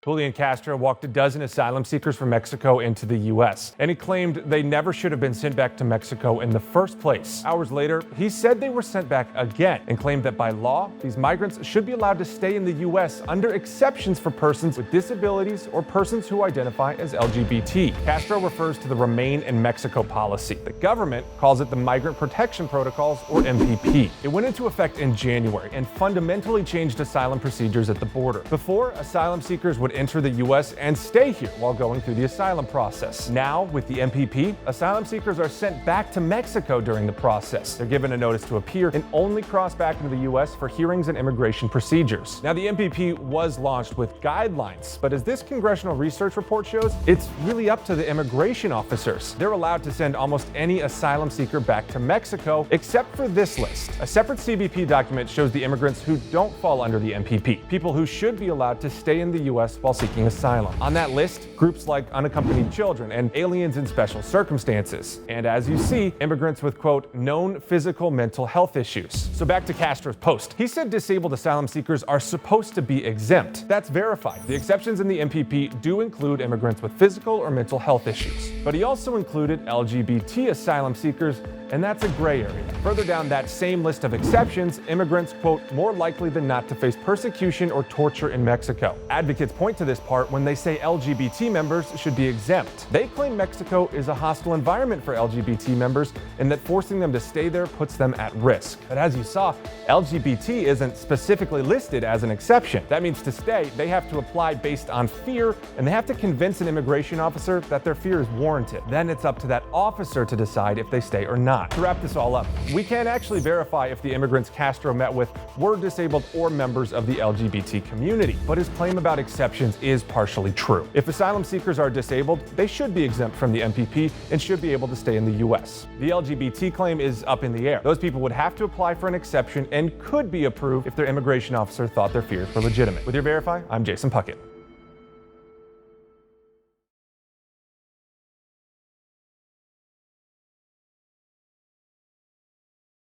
Julian Castro walked a dozen asylum seekers from Mexico into the U.S., and he claimed they never should have been sent back to Mexico in the first place. Hours later, he said they were sent back again and claimed that by law, these migrants should be allowed to stay in the U.S. under exceptions for persons with disabilities or persons who identify as LGBT. Castro refers to the Remain in Mexico policy. The government calls it the Migrant Protection Protocols, or MPP. It went into effect in January and fundamentally changed asylum procedures at the border. Before, asylum seekers would enter the U.S. and stay here while going through the asylum process. Now, with the MPP, asylum seekers are sent back to Mexico during the process. They're given a notice to appear and only cross back into the U.S. for hearings and immigration procedures. Now, the MPP was launched with guidelines, but as this congressional research report shows, it's really up to the immigration officers. They're allowed to send almost any asylum seeker back to Mexico, except for this list. A separate CBP document shows the immigrants who don't fall under the MPP, people who should be allowed to stay in the U.S. while seeking asylum. On that list, groups like unaccompanied children and aliens in special circumstances. And as you see, immigrants with, quote, known physical mental health issues. So back to Castro's post. He said disabled asylum seekers are supposed to be exempt. That's verified. The exceptions in the MPP do include immigrants with physical or mental health issues. But he also included LGBT asylum seekers, and that's a gray area. Further down that same list of exceptions, immigrants, quote, more likely than not to face persecution or torture in Mexico. Advocates point to this part when they say LGBT members should be exempt. They claim Mexico is a hostile environment for LGBT members and that forcing them to stay there puts them at risk. But as you saw, LGBT isn't specifically listed as an exception. That means to stay, they have to apply based on fear, and they have to convince an immigration officer that their fear is warranted. Then it's up to that officer to decide if they stay or not. To wrap this all up, we can't actually verify if the immigrants Castro met with were disabled or members of the LGBT community, but his claim about exceptions is partially true. If asylum seekers are disabled, they should be exempt from the MPP and should be able to stay in the U.S. The LGBT claim is up in the air. Those people would have to apply for an exception and could be approved if their immigration officer thought their fears were legitimate. With your Verify, I'm Jason Puckett.